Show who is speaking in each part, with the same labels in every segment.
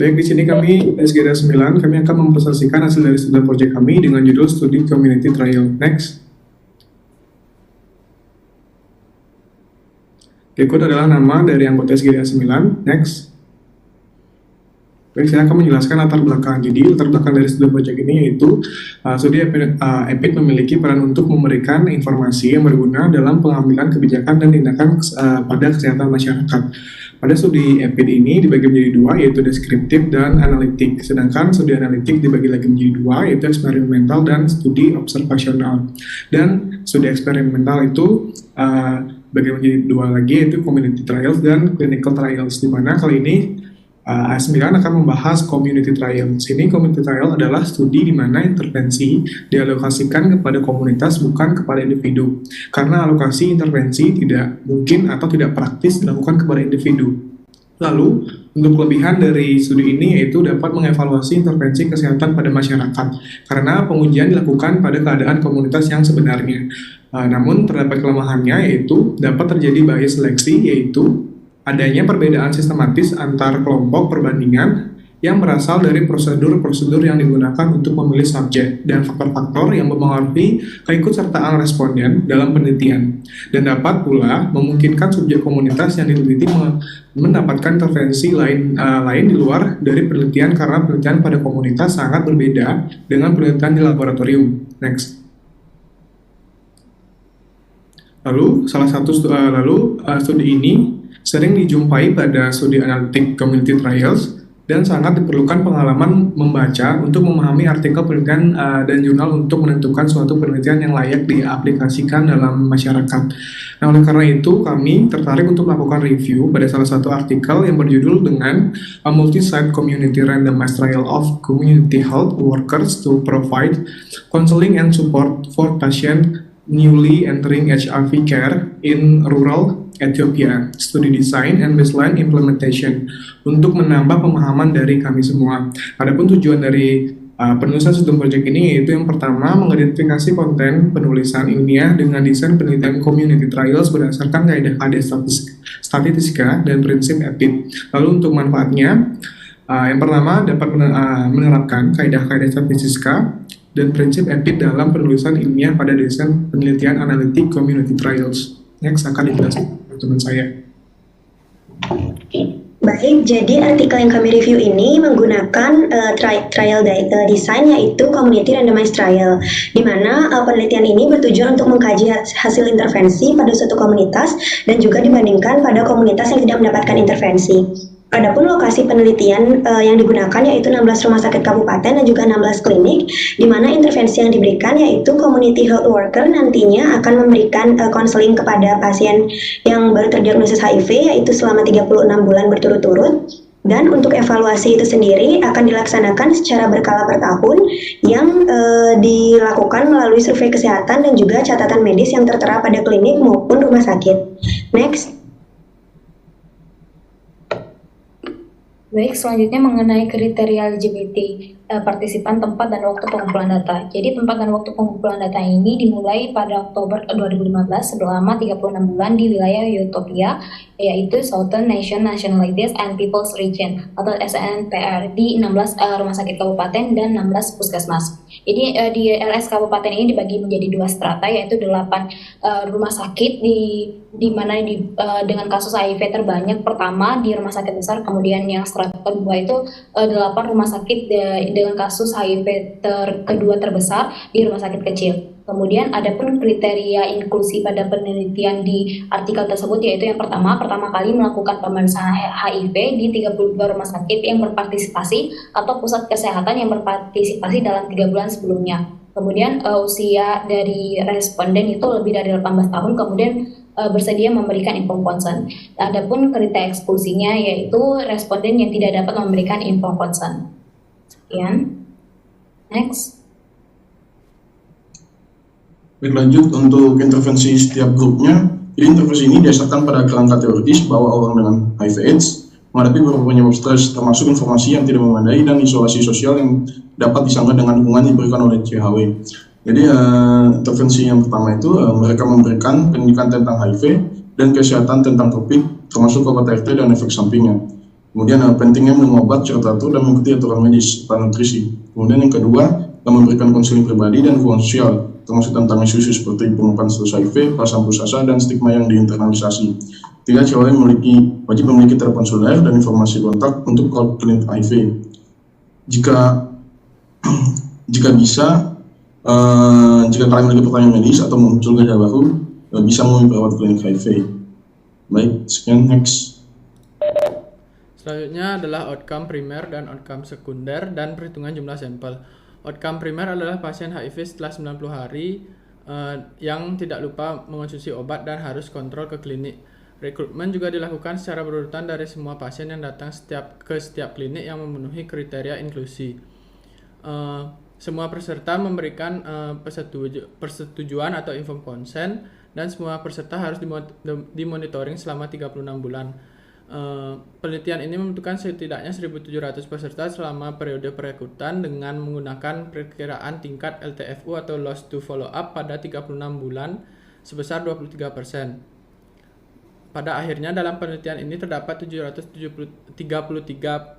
Speaker 1: Baik, di sini kami SGDA 9, kami akan mempresentasikan hasil dari studi proyek kami dengan judul Studi Community Trial. Next. Berikut adalah nama dari anggota SGDA 9. Next. Baik, saya akan menjelaskan latar belakang. Jadi, latar belakang dari studi proyek ini yaitu studi EPID memiliki peran untuk memberikan informasi yang berguna dalam pengambilan kebijakan dan tindakan pada kesehatan masyarakat. Pada studi EPID ini dibagi menjadi dua, yaitu deskriptif dan analitik. Sedangkan studi analitik dibagi lagi menjadi dua, yaitu eksperimental dan studi observasional. Dan studi eksperimental itu bagi menjadi dua lagi, yaitu community trials dan clinical trials, di mana kali ini A9 akan membahas community trial. Sini community trial adalah studi di mana intervensi dialokasikan kepada komunitas bukan kepada individu. Karena alokasi intervensi tidak mungkin atau tidak praktis dilakukan kepada individu. Lalu, untuk kelebihan dari studi ini yaitu dapat mengevaluasi intervensi kesehatan pada masyarakat. Karena pengujian dilakukan pada keadaan komunitas yang sebenarnya. Namun terdapat kelemahannya yaitu dapat terjadi bias seleksi, yaitu adanya perbedaan sistematis antar kelompok perbandingan yang berasal dari prosedur-prosedur yang digunakan untuk memilih subjek dan faktor-faktor yang mempengaruhi keikutsertaan responden dalam penelitian, dan dapat pula memungkinkan subjek komunitas yang diteliti mendapatkan intervensi lain di luar dari penelitian karena penelitian pada komunitas sangat berbeda dengan penelitian di laboratorium. Next. Lalu studi ini sering dijumpai pada studi analitik community trials dan sangat diperlukan pengalaman membaca untuk memahami artikel penelitian dan jurnal untuk menentukan suatu penelitian yang layak diaplikasikan dalam masyarakat. Nah, oleh karena itu kami tertarik untuk melakukan review pada salah satu artikel yang berjudul dengan A Multi-Site Community Randomized Trial of Community Health Workers to Provide Counseling and Support for Patients Newly Entering HIV Care in Rural Ethiopia, Study Design and Baseline Implementation, untuk menambah pemahaman dari kami semua. Adapun tujuan dari penulisan studi proyek ini yaitu yang pertama, mengidentifikasi konten penulisan ilmiah dengan desain penelitian community trials berdasarkan kaidah-kaidah statistika dan prinsip EPID. Lalu untuk manfaatnya, yang pertama dapat menerapkan kaidah-kaidah statistika dan prinsip EPID dalam penulisan ilmiah pada desain penelitian analitik community trials. Next akan dijelaskan teman saya.
Speaker 2: Baik, jadi artikel yang kami review ini menggunakan trial design, yaitu community randomized trial, di mana penelitian ini bertujuan untuk mengkaji hasil intervensi pada suatu komunitas dan juga dibandingkan pada komunitas yang tidak mendapatkan intervensi. Adapun lokasi penelitian yang digunakan yaitu 16 rumah sakit kabupaten dan juga 16 klinik, di mana intervensi yang diberikan yaitu community health worker nantinya akan memberikan konseling kepada pasien yang baru terdiagnosis HIV yaitu selama 36 bulan berturut-turut. Dan untuk evaluasi itu sendiri akan dilaksanakan secara berkala per tahun yang dilakukan melalui survei kesehatan dan juga catatan medis yang tertera pada klinik maupun rumah sakit. Next.
Speaker 3: Baik, selanjutnya mengenai kriteria LGBT partisipan, tempat, dan waktu pengumpulan data. Jadi tempat dan waktu pengumpulan data ini dimulai pada Oktober 2015 selama 36 bulan di wilayah Utopia, yaitu Southern Nationalities and Peoples Region atau SNPR di 16 rumah sakit kabupaten dan 16 puskesmas. Jadi di LS kabupaten ini dibagi menjadi dua strata, yaitu 8 rumah sakit di mana dengan kasus HIV terbanyak pertama di rumah sakit besar, kemudian yang strata kedua itu 8 rumah sakit dengan kasus HIV kedua terbesar di rumah sakit kecil. Kemudian ada pun kriteria inklusi pada penelitian di artikel tersebut, yaitu yang pertama kali melakukan pemeriksaan HIV di 32 rumah sakit yang berpartisipasi atau pusat kesehatan yang berpartisipasi dalam 3 bulan sebelumnya. Kemudian usia dari responden itu lebih dari 18 tahun, kemudian bersedia memberikan informed consent. Adapun kriteria eksklusinya yaitu responden yang tidak dapat memberikan informed consent. Sekian. Next.
Speaker 4: Baik, lanjut untuk intervensi setiap grupnya. Jadi intervensi ini didasarkan pada kerangka teoritis bahwa orang dengan HIV/AIDS menghadapi beberapa penyebab stres, termasuk informasi yang tidak memadai dan isolasi sosial yang dapat disangka dengan dukungan diberikan oleh CHW. Jadi intervensi yang pertama itu mereka memberikan pendidikan tentang HIV dan kesehatan tentang topik termasuk obat ART dan efek sampingnya. Kemudian pentingnya minum obat teratur dan mengikuti aturan medis serta nutrisi. Kemudian yang kedua, memberikan konseling pribadi dan hubungan sosial, termasuk tentang isu-isu seperti pengungkapan status HIV, pasang pusasa, dan stigma yang diinternalisasi. Ketiga, CHW wajib memiliki telepon seluler dan informasi kontak untuk call klinik HIV. Jika bisa, jika kalian memiliki pertanyaan medis atau muncul gejala baru, bisa menghubungi perawat klinik HIV. Baik, sekian, next.
Speaker 5: Selanjutnya adalah outcome primer dan outcome sekunder dan perhitungan jumlah sampel. Outcome primer adalah pasien HIV setelah 90 hari yang tidak lupa mengonsumsi obat dan harus kontrol ke klinik. Rekrutmen juga dilakukan secara berurutan dari semua pasien yang datang ke setiap klinik yang memenuhi kriteria inklusi. Semua peserta memberikan persetujuan atau informed consent, dan semua peserta harus dimonitoring selama 36 bulan. Penelitian ini membutuhkan setidaknya 1.700 peserta selama periode perekrutan dengan menggunakan perkiraan tingkat LTFU atau loss to follow up pada 36 bulan sebesar 23%. Pada akhirnya dalam penelitian ini terdapat 733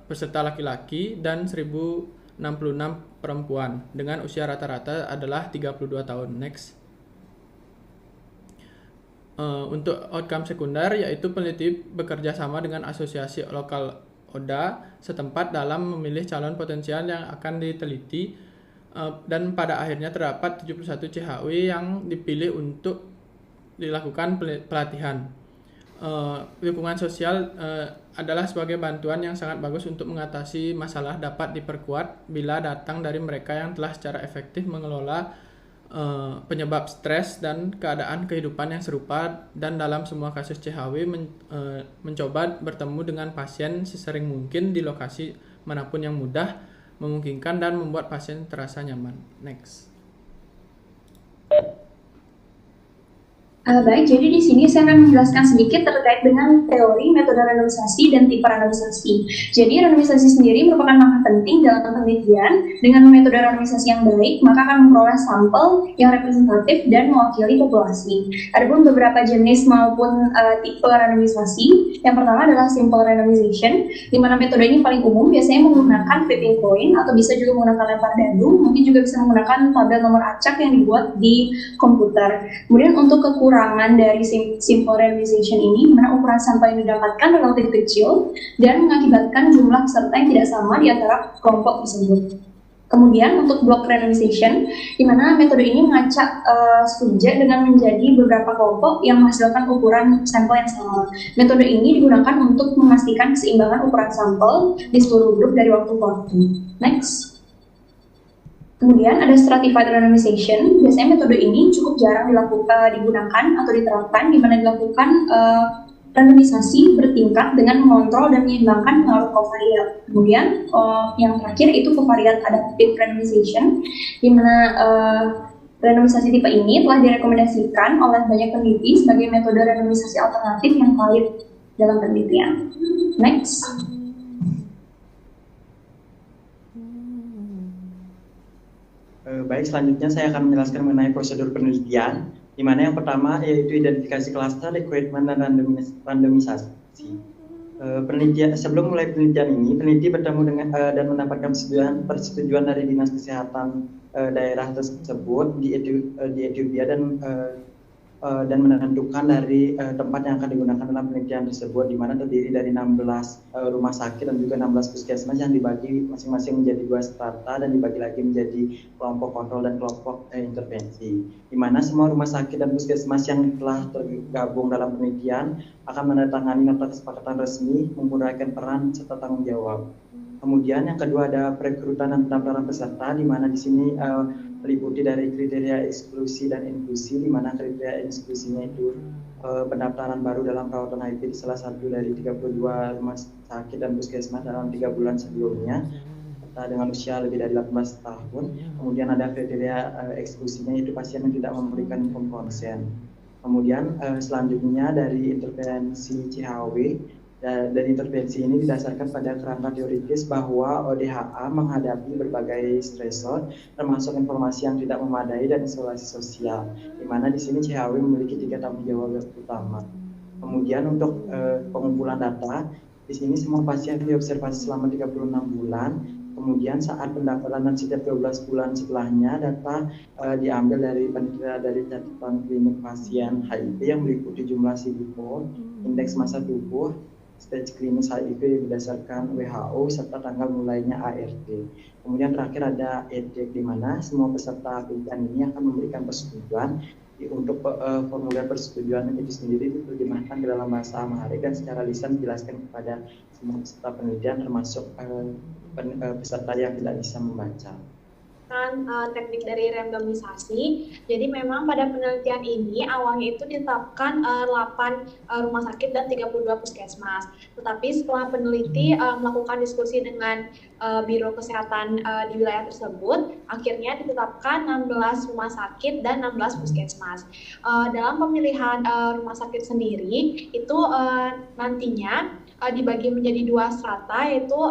Speaker 5: peserta laki-laki dan 1.066 perempuan dengan usia rata-rata adalah 32 tahun. Next. Untuk outcome sekunder, yaitu peneliti bekerja sama dengan asosiasi lokal ODA setempat dalam memilih calon potensial yang akan diteliti, dan pada akhirnya terdapat 71 CHW yang dipilih untuk dilakukan pelatihan. Dukungan sosial adalah sebagai bantuan yang sangat bagus untuk mengatasi masalah dapat diperkuat bila datang dari mereka yang telah secara efektif mengelola penyebab stres dan keadaan kehidupan yang serupa, dan dalam semua kasus CHW mencoba bertemu dengan pasien sesering mungkin di lokasi manapun yang mudah memungkinkan dan membuat pasien terasa nyaman. Next.
Speaker 6: Baik, jadi di sini saya akan menjelaskan sedikit terkait dengan teori, metode randomisasi, dan tipe randomisasi. Jadi randomisasi sendiri merupakan langkah penting dalam penelitian. Dengan metode randomisasi yang baik, maka akan memperoleh sampel yang representatif dan mewakili populasi. Adapun beberapa jenis maupun tipe randomisasi, yang pertama adalah simple randomization, di mana metode ini paling umum biasanya menggunakan flipping coin atau bisa juga menggunakan lempar dadu, mungkin juga bisa menggunakan tabel nomor acak yang dibuat di komputer. Kemudian untuk kekurangan dari simple randomization ini, mana ukuran sampel yang didapatkan relatif kecil dan mengakibatkan jumlah peserta yang tidak sama di antara kelompok tersebut. Kemudian untuk block randomization, di mana metode ini mengacak subjek dengan menjadi beberapa kelompok yang menghasilkan ukuran sampel yang sama. Metode ini digunakan untuk memastikan keseimbangan ukuran sampel di seluruh grup dari waktu ke waktu. Next. Kemudian ada stratified randomization. Biasanya metode ini cukup jarang digunakan atau diterapkan, di mana dilakukan randomisasi bertingkat dengan mengontrol dan menyeimbangkan pengaruh kovariat. Kemudian yang terakhir itu kovariat adaptive randomization, di mana randomisasi tipe ini telah direkomendasikan oleh banyak peneliti sebagai metode randomisasi alternatif yang valid dalam penelitian. Next.
Speaker 7: Baik, selanjutnya saya akan menjelaskan mengenai prosedur penelitian, di mana yang pertama yaitu identifikasi klaster, recruitment, dan randomisasi. Sebelum mulai penelitian ini, peneliti bertemu dengan dan mendapatkan persetujuan dari Dinas Kesehatan daerah tersebut di Ethiopia dan menentukan dari tempat yang akan digunakan dalam penelitian tersebut, di mana terdiri dari 16 rumah sakit dan juga 16 puskesmas yang dibagi masing-masing menjadi 2 strata dan dibagi lagi menjadi kelompok kontrol dan kelompok intervensi, di mana semua rumah sakit dan puskesmas yang telah tergabung dalam penelitian akan menandatangani nota kesepakatan resmi menguraikan peran serta tanggung jawab. Kemudian yang kedua ada perekrutan dan pendaftaran peserta, di mana di sini meliputi dari kriteria eksklusi dan inklusi, di mana kriteria eksklusinya itu pendaftaran baru dalam perawatan HIV di salah satu dari 32 rumah sakit dan puskesmas dalam 3 bulan sebelumnya, serta dengan usia lebih dari 18 tahun. Kemudian ada kriteria eksklusinya, yaitu pasien yang tidak memberikan informed consent. Kemudian selanjutnya dari intervensi CHW. Dan intervensi ini didasarkan pada kerangka teoritis bahwa ODHA menghadapi berbagai stresor, termasuk informasi yang tidak memadai dan isolasi sosial, di mana di sini CHW memiliki 3 tanggung jawab utama. Kemudian untuk pengumpulan data, Di sini semua pasien diobservasi selama 36 bulan. Kemudian saat pendaftaran setiap 12 bulan setelahnya data diambil dari catatan klinik pasien HIV yang meliputi jumlah CD4, indeks massa tubuh, stage klinis HIV berdasarkan WHO serta tanggal mulainya ART. Kemudian terakhir ada EDEK, di mana semua peserta penelitian ini akan memberikan persetujuan. Untuk formulir persetujuan itu sendiri diterjemahkan ke dalam bahasa Amharic dan secara lisan dijelaskan kepada semua peserta penelitian termasuk peserta yang tidak bisa membaca.
Speaker 8: Teknik dari randomisasi. Jadi memang pada penelitian ini awalnya itu ditetapkan 8 rumah sakit dan 32 puskesmas. Tetapi setelah peneliti melakukan diskusi dengan Biro Kesehatan di wilayah tersebut, akhirnya ditetapkan 16 rumah sakit dan 16 puskesmas. Dalam pemilihan rumah sakit sendiri itu nantinya dibagi menjadi 2 strata, yaitu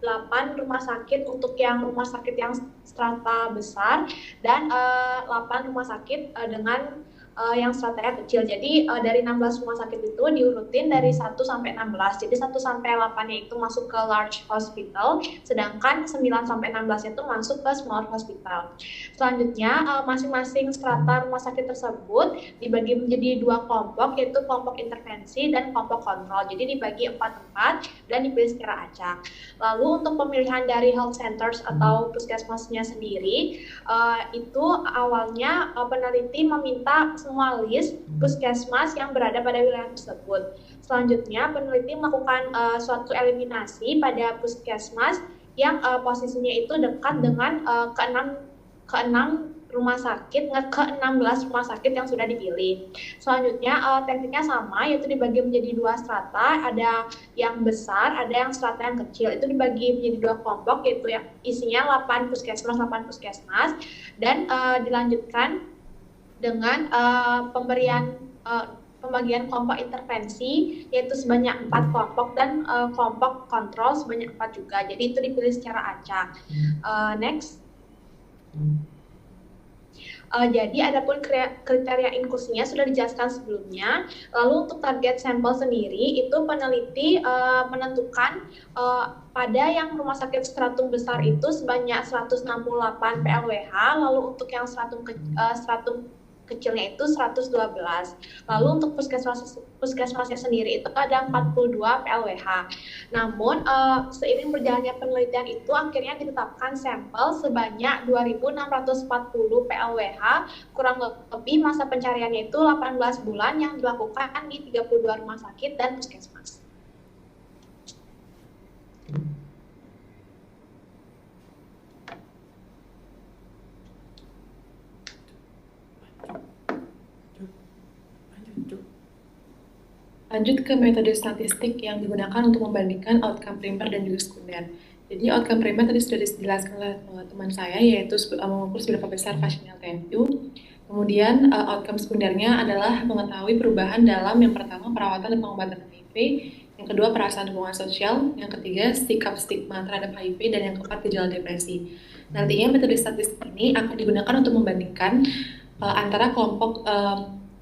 Speaker 8: 8 rumah sakit untuk yang rumah sakit yang strata besar dan 8 rumah sakit dengan yang stratanya kecil. Jadi dari 16 rumah sakit itu diurutin dari 1 sampai 16. Jadi 1 sampai 8-nya itu masuk ke large hospital, sedangkan 9 sampai 16 itu masuk ke small hospital. Selanjutnya masing-masing strata rumah sakit tersebut dibagi menjadi 2 kelompok, yaitu kelompok intervensi dan kelompok kontrol. Jadi dibagi 4 tempat dan dipilih secara acak. Lalu untuk pemilihan dari health centers atau puskesmasnya sendiri, itu awalnya peneliti meminta semua list puskesmas yang berada pada wilayah tersebut. Selanjutnya, peneliti melakukan suatu eliminasi pada puskesmas yang posisinya itu dekat dengan ke-6 rumah sakit, ke-16 rumah sakit yang sudah dipilih. Selanjutnya, tekniknya sama, yaitu dibagi menjadi 2 strata, ada yang besar, ada yang strata yang kecil. Itu dibagi menjadi 2 kelompok, yaitu yang isinya 8 puskesmas, dan dilanjutkan dengan pembagian kelompok intervensi, yaitu sebanyak 4 kelompok dan kelompok kontrol sebanyak 4 juga. Jadi itu dipilih secara acak. Next. Jadi adapun kriteria inklusinya sudah dijelaskan sebelumnya. Lalu untuk target sampel sendiri itu peneliti menentukan pada yang rumah sakit stratum besar itu sebanyak 168 PLWH, lalu untuk yang stratum kecilnya itu 112. Lalu untuk puskesmasnya sendiri itu ada 42 PLWH. Namun seiring berjalannya penelitian itu akhirnya ditetapkan sampel sebanyak 2.640 PLWH, kurang lebih masa pencariannya itu 18 bulan yang dilakukan di 32 rumah sakit dan puskesmas.
Speaker 9: Lanjut ke metode statistik yang digunakan untuk membandingkan outcome primer dan juga sekunder. Jadi outcome primer tadi sudah dijelaskan oleh teman saya, yaitu mengukur seberapa besar pasien LTMU. Kemudian outcome sekundernya adalah mengetahui perubahan dalam yang pertama perawatan dan pengobatan HIV, yang kedua perasaan hubungan sosial, yang ketiga sikap stigma terhadap HIV, dan yang keempat gejala depresi. Nantinya metode statistik ini akan digunakan untuk membandingkan antara kelompok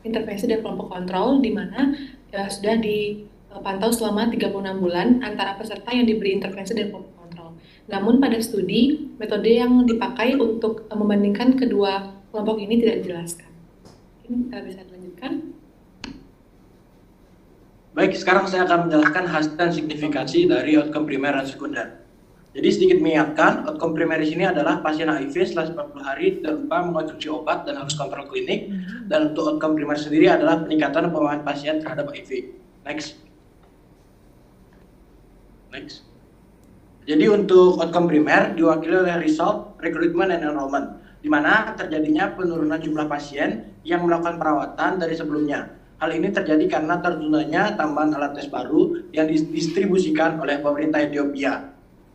Speaker 9: intervensi dan kelompok kontrol, di mana sudah dipantau selama 36 bulan antara peserta yang diberi intervensi dan kelompok kontrol. Namun pada studi, metode yang dipakai untuk membandingkan kedua kelompok ini tidak dijelaskan. Mungkin kita bisa dilanjutkan.
Speaker 10: Baik, sekarang saya akan menjelaskan hasil dan signifikansi dari outcome primer dan sekunder. Jadi sedikit mengingatkan, outcome primer di sini adalah pasien HIV setelah 90 hari tidak lupa mengkonsumsi obat dan harus kontrol klinik. Dan untuk outcome primer sendiri adalah peningkatan pemahaman pasien terhadap HIV. Next. Jadi untuk outcome primer diwakili oleh result, recruitment, and enrollment, di mana terjadinya penurunan jumlah pasien yang melakukan perawatan dari sebelumnya. Hal ini terjadi karena tertundanya tambahan alat tes baru yang didistribusikan oleh pemerintah Ethiopia.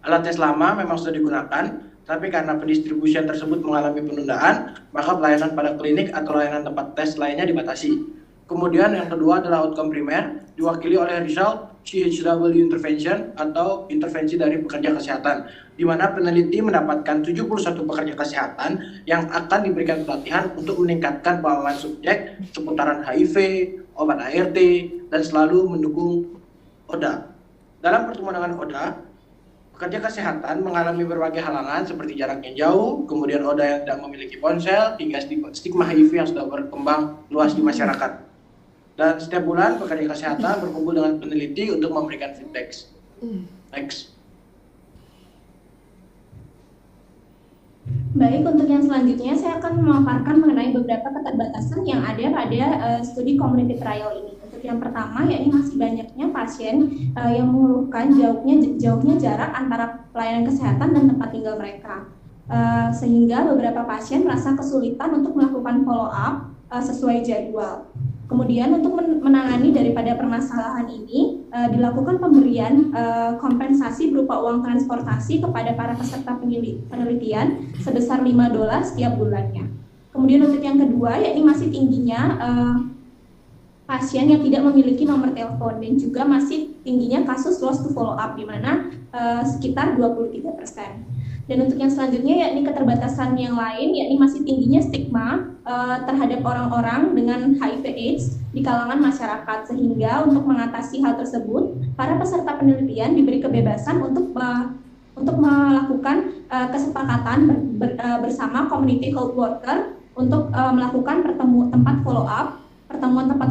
Speaker 10: Alat tes lama memang sudah digunakan, tapi karena pendistribusian tersebut mengalami penundaan, maka pelayanan pada klinik atau layanan tempat tes lainnya dibatasi. Kemudian yang kedua adalah outcome primer, diwakili oleh result CHW intervention atau intervensi dari pekerja kesehatan, di mana peneliti mendapatkan 71 pekerja kesehatan yang akan diberikan pelatihan untuk meningkatkan pemahaman subjek seputaran HIV, obat ART, dan selalu mendukung ODA. Dalam pertemuan dengan ODA, pekerja kesehatan mengalami berbagai halangan seperti jarak yang jauh, kemudian ODA yang tidak memiliki ponsel, hingga stigma HIV yang sudah berkembang luas di masyarakat. Dan setiap bulan pekerja kesehatan berkumpul dengan peneliti untuk memberikan feedback. Next.
Speaker 6: Baik, untuk yang selanjutnya saya akan memaparkan mengenai beberapa keterbatasan yang ada pada studi community trial ini. Untuk yang pertama, yakni masih banyaknya pasien yang mengeluhkan jauhnya jarak antara pelayanan kesehatan dan tempat tinggal mereka. Sehingga beberapa pasien merasa kesulitan untuk melakukan follow up sesuai jadwal. Kemudian untuk menangani daripada permasalahan ini, dilakukan pemberian kompensasi berupa uang transportasi kepada para peserta penelitian sebesar $5 setiap bulannya. Kemudian untuk yang kedua, yakni masih tingginya pasien yang tidak memiliki nomor telepon dan juga masih tingginya kasus lost to follow up, di mana sekitar 23%. Dan untuk yang selanjutnya, yakni keterbatasan yang lain, yakni masih tingginya stigma terhadap orang-orang dengan HIV/AIDS di kalangan masyarakat, sehingga untuk mengatasi hal tersebut, para peserta penelitian diberi kebebasan untuk melakukan kesepakatan bersama community health worker untuk melakukan pertemuan tempat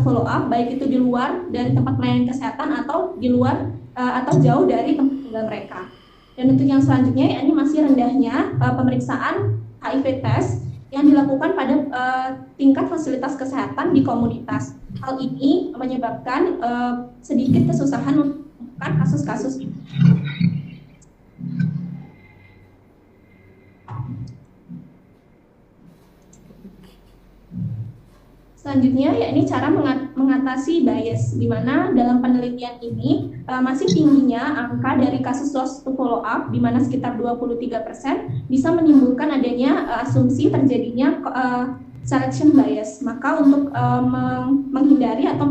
Speaker 6: follow up, baik itu di luar dari tempat pelayanan kesehatan atau di luar atau jauh dari tempat tinggal mereka. Dan untuk yang selanjutnya, yakni masih rendahnya pemeriksaan HIV test yang dilakukan pada tingkat fasilitas kesehatan di komunitas. Hal ini menyebabkan sedikit kesusahan untuk menemukan kasus-kasus ini. Selanjutnya, yakni cara mengatasi bias, di mana dalam penelitian ini masih tingginya angka dari kasus lost to follow up, di mana sekitar 23% bisa menimbulkan adanya asumsi terjadinya selection bias. Maka untuk menghindari atau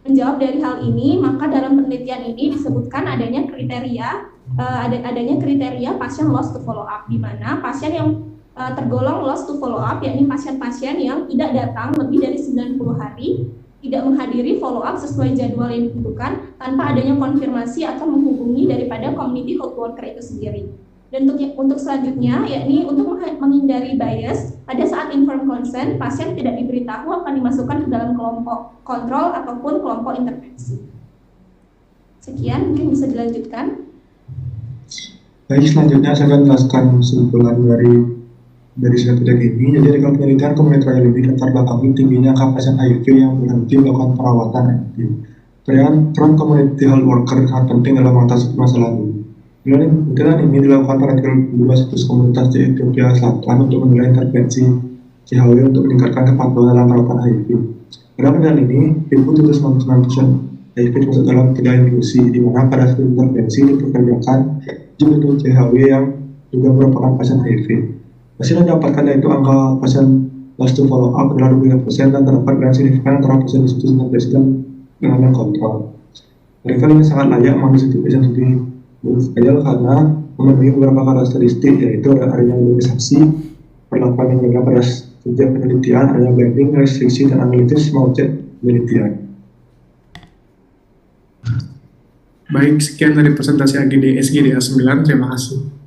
Speaker 6: menjawab dari hal ini, maka dalam penelitian ini disebutkan adanya kriteria pasien lost to follow up, di mana pasien yang tergolong lost to follow up, yakni pasien-pasien yang tidak datang lebih dari 90 hari, tidak menghadiri follow up sesuai jadwal yang ditentukan tanpa adanya konfirmasi atau menghubungi daripada community health worker itu sendiri. Dan untuk selanjutnya, yakni untuk menghindari bias, pada saat informed consent, pasien tidak diberitahu akan dimasukkan ke dalam kelompok kontrol ataupun kelompok intervensi. Sekian, mungkin bisa dilanjutkan.
Speaker 1: Baik, selanjutnya saya akan menjelaskan kesimpulan dari studi ini. Jadi dalam penelitian community trial ini latar belakangi tingginya angka pasien HIV yang berhenti melakukan perawatan HIV. Peran community health worker sangat penting dalam mengatasi masalah ini. Penelitian ini dilakukan pada 32 situs komunitas di Ethiopia Selatan untuk menilai intervensi CHW untuk meningkatkan kepatuhan dalam perawatan HIV. Dalam penelitian ini, input itu 99% HIV masuk dalam 3 inklusi, di mana pada satu intervensi dipekerjakan jumlah CHW yang juga merupakan pasien HIV. Hasil yang didapatkan yaitu angka pasien lost to follow up adalah 23% dan terdapat perbedaan signifikan antara pasien di situs intervensi dan dengan kontrol. Mereka ini sangat layak mengambil pasien studi trial karena memenuhi beberapa karakteristik, yaitu adanya mobilisasi, perlakuan yang berbeda pada setiap penelitian, adanya blending, restriksi, dan analitis mengecek penelitian. Baik, sekian dari presentasi SGDA 9, terima kasih.